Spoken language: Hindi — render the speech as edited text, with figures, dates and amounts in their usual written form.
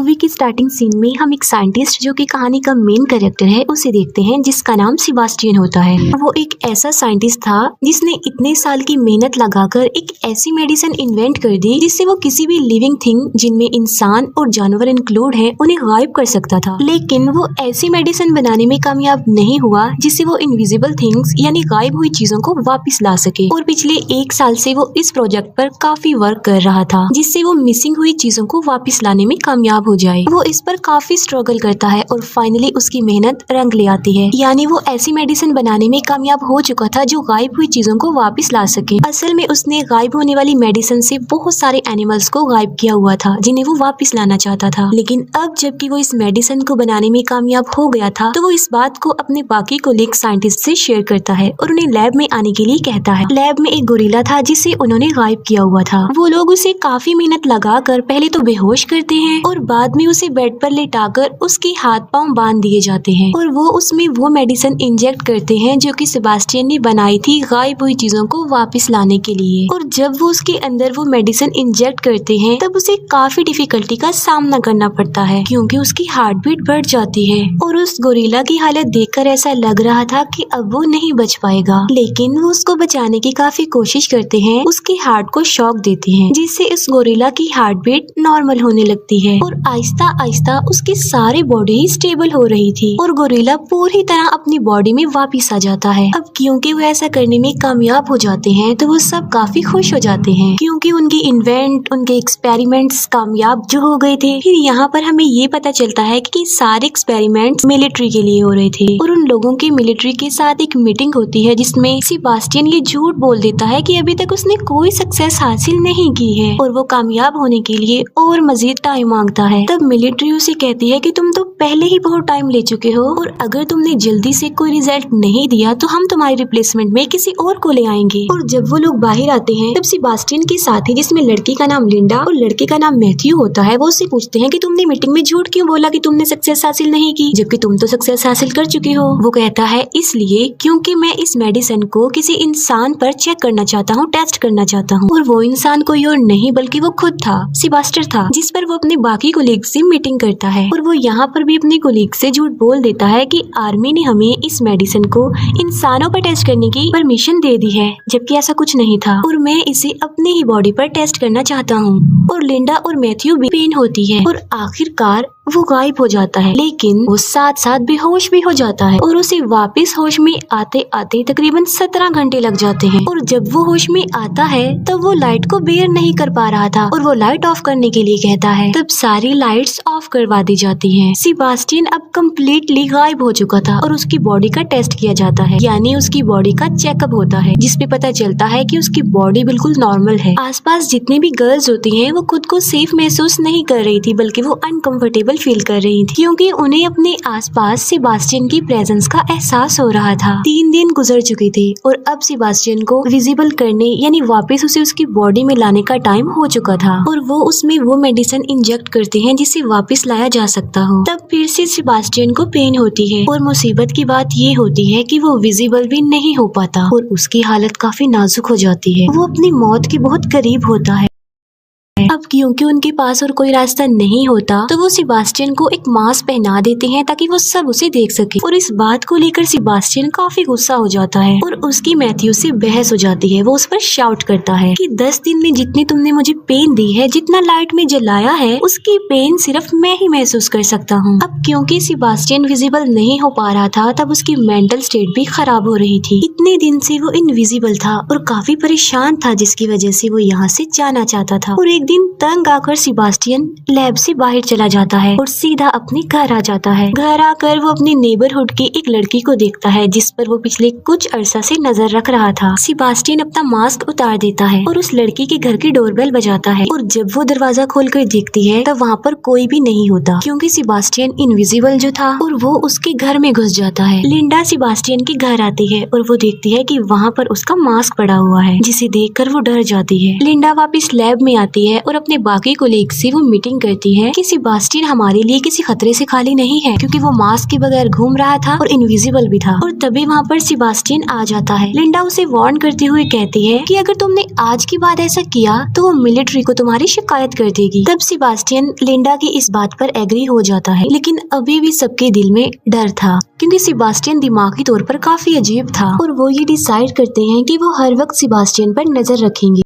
मूवी की स्टार्टिंग सीन में हम एक साइंटिस्ट जो कि कहानी का मेन कैरेक्टर है उसे देखते हैं, जिसका नाम सेबास्टियन होता है। वो एक ऐसा साइंटिस्ट था जिसने इतने साल की मेहनत लगाकर एक ऐसी मेडिसिन इन्वेंट कर दी जिससे वो किसी भी लिविंग थिंग, जिनमें इंसान और जानवर इंक्लूड है, उन्हें गायब कर सकता था। लेकिन वो ऐसी मेडिसिन बनाने में कामयाब नहीं हुआ जिससे वो इनविजिबल थिंग्स यानी गायब हुई चीजों को वापस ला सके। और पिछले 1 साल से वो इस प्रोजेक्ट पर काफी वर्क कर रहा था जिससे वो मिसिंग हुई चीजों को वापस लाने में कामयाब हो जाए। वो इस पर काफी स्ट्रगल करता है और फाइनली उसकी मेहनत रंग ले आती है, यानी वो ऐसी मेडिसिन बनाने में कामयाब हो चुका था जो गायब हुई चीजों को वापस ला सके। असल में उसने गायब होने वाली मेडिसिन से बहुत सारे एनिमल्स को गायब किया हुआ था जिन्हें वो वापस लाना चाहता था। लेकिन अब जबकि वो इस मेडिसिन को बनाने में कामयाब हो गया था तो वो इस बात को अपने बाकी कोलीग साइंटिस्ट से शेयर करता है और उन्हें लैब में आने के लिए कहता है। लैब में एक गोरिल्ला था जिसे उन्होंने गायब किया हुआ था। वो लोग उसे काफी मेहनत लगाकर पहले तो बेहोश करते हैं और बाद में उसे बेड पर लेटाकर उसके हाथ पांव बांध दिए जाते हैं और वो उसमें वो मेडिसिन इंजेक्ट करते हैं जो कि सेबास्टियन ने बनाई थी गायब हुई चीजों को वापस लाने के लिए। और जब वो उसके अंदर वो मेडिसिन इंजेक्ट करते हैं तब उसे काफी डिफिकल्टी का सामना करना पड़ता है क्योंकि उसकी हार्ट बीट बढ़ जाती है और उस गोरिल्ला की हालत देखकर ऐसा लग रहा था कि अब वो नहीं बच पाएगा। लेकिन वो उसको बचाने की काफी कोशिश करते हैं, उसके हार्ट को शॉक देते हैं जिससे इस गोरिल्ला की हार्ट बीट नॉर्मल होने लगती है और आहिस्ता आहिस्ता उसकी सारी बॉडी स्टेबल हो रही थी और गोरिल्ला पूरी तरह अपनी बॉडी में वापस आ जाता है। अब क्योंकि वो ऐसा करने में कामयाब हो जाते हैं तो वो सब काफी खुश हो जाते हैं क्योंकि उनके इन्वेंट, उनके एक्सपेरिमेंट्स कामयाब जो हो गए थे। फिर यहाँ पर हमें ये पता चलता है कि सारे एक्सपेरिमेंट्स मिलिट्री के लिए हो रहे थे और उन लोगों की मिलिट्री के साथ एक मीटिंग होती है जिसमें सेबास्टियन ये झूठ बोल देता है कि अभी तक उसने कोई सक्सेस हासिल नहीं की है और वो कामयाब होने के लिए और मजीद टाइम मांगता है। तब मिलिट्री उसे कहती है कि तुम तो पहले ही बहुत टाइम ले चुके हो और अगर तुमने जल्दी से कोई रिजल्ट नहीं दिया तो हम तुम्हारे रिप्लेसमेंट में किसी और को ले आएंगे। और जब वो लोग बाहर आते हैं तब सेबास्टियन के साथी, जिसमें लड़की का नाम लिंडा और लड़के का नाम मैथ्यू होता है, वो उससे पूछते हैं कि तुमने मीटिंग में झूठ क्यों बोला कि तुमने सक्सेस हासिल नहीं की जबकि तुम तो सक्सेस हासिल कर चुके हो। वो कहता है इसलिए क्योंकि मैं इस मेडिसिन को किसी इंसान पर चेक करना चाहता हूँ, टेस्ट करना चाहता हूँ। और वो इंसान कोई और नहीं बल्कि वो खुद था, सेबास्टियन था, जिस पर वो अपने बाकी कोलीग से मीटिंग करता है। और वो यहाँ पर भी अपने कोलीग से झूठ बोल देता है कि आर्मी ने हमें इस मेडिसिन को इंसानों पर टेस्ट करने की परमिशन दे दी है जबकि ऐसा कुछ नहीं था और मैं इसे अपनी ही बॉडी पर टेस्ट करना चाहता हूँ। और लिंडा और मैथ्यू भी पेन होती है और आखिरकार वो गायब हो जाता है, लेकिन वो साथ साथ बेहोश भी हो जाता है और उसे वापस होश में आते आते तकरीबन 17 घंटे लग जाते हैं। और जब वो होश में आता है तब वो लाइट को बेयर नहीं कर पा रहा था और वो लाइट ऑफ करने के लिए कहता है। तब सारी लाइट्स ऑफ करवा दी जाती हैं। सेबास्टियन अब कम्प्लीटली गायब हो चुका था और उसकी बॉडी का टेस्ट किया जाता है, यानी उसकी बॉडी का चेकअप होता है जिसपे पता चलता है कि उसकी बॉडी बिल्कुल नॉर्मल है। आसपास जितनी भी गर्ल्स होती हैं वो खुद को सेफ महसूस नहीं कर रही थी बल्कि वो अनकंफर्टेबल फील कर रही थी क्योंकि उन्हें अपने आसपास सेबास्टियन की प्रेजेंस का एहसास हो रहा था। 3 दिन गुजर चुके थे और अब सेबास्टियन को विजिबल करने यानी वापस उसे उसकी बॉडी में लाने का टाइम हो चुका था और वो उसमें वो मेडिसिन इंजेक्ट करते हैं जिसे वापस लाया जा सकता हो। तब फिर से सेबास्टियन को पेन होती है और मुसीबत की बात ये होती है कि वो विजिबल भी नहीं हो पाता और उसकी हालत काफी नाजुक हो जाती है। वो अपनी मौत के बहुत करीब होता है। अब क्योंकि उनके पास और कोई रास्ता नहीं होता तो वो सेबास्टियन को एक मास्क पहना देते हैं ताकि वो सब उसे देख सके। और इस बात को लेकर सेबास्टियन काफी गुस्सा हो जाता है और उसकी मैथ्यू से बहस हो जाती है। वो उस पर शाउट करता है कि 10 दिन में जितनी तुमने मुझे पेन दी है, जितना लाइट में जलाया है, उसकी पेन सिर्फ मैं ही महसूस कर सकता हूँ। अब क्योंकि सेबास्टियन विजिबल नहीं हो पा रहा था तब उसकी मेंटल स्टेट भी खराब हो रही थी। इतने दिन से वो इनविजिबल था और काफी परेशान था जिसकी वजह से वो यहाँ से जाना चाहता था। और एक दिन तंग आकर सेबास्टियन लैब से बाहर चला जाता है और सीधा अपने घर आ जाता है। घर आकर वो अपनी नेबरहुड की एक लड़की को देखता है जिस पर वो पिछले कुछ अरसा से नजर रख रहा था। सेबास्टियन अपना मास्क उतार देता है और उस लड़की के घर की डोरबेल बजाता है और जब वो दरवाजा खोलकर देखती है तब वहाँ पर कोई भी नहीं होता क्योंकि सेबास्टियन इनविजिबल जो था और वो उसके घर में घुस जाता है। लिंडा सेबास्टियन के घर आती है और वो देखती है कि वहाँ पर उसका मास्क पड़ा हुआ है जिसे देखकर वो डर जाती है। लिंडा वापस लैब में आती है और अपने बाकी कोलीग से वो मीटिंग करती है कि सेबास्टियन हमारे लिए किसी खतरे से खाली नहीं है, क्योंकि वो मास्क के बगैर घूम रहा था और इनविजिबल भी था। और तभी वहाँ पर सेबास्टियन आ जाता है। लिंडा उसे वार्न करते हुए कहती है कि अगर तुमने आज के बाद ऐसा किया तो वो मिलिट्री को तुम्हारी शिकायत कर देगी। तब सेबास्टियन लिंडा की इस बात पर एग्री हो जाता है, लेकिन अभी भी सबके दिल में डर था, क्योंकि सेबास्टियन दिमागी तौर पर काफी अजीब था और वो ये डिसाइड करते हैं कि वो हर वक्त सेबास्टियन पर नजर रखेंगे।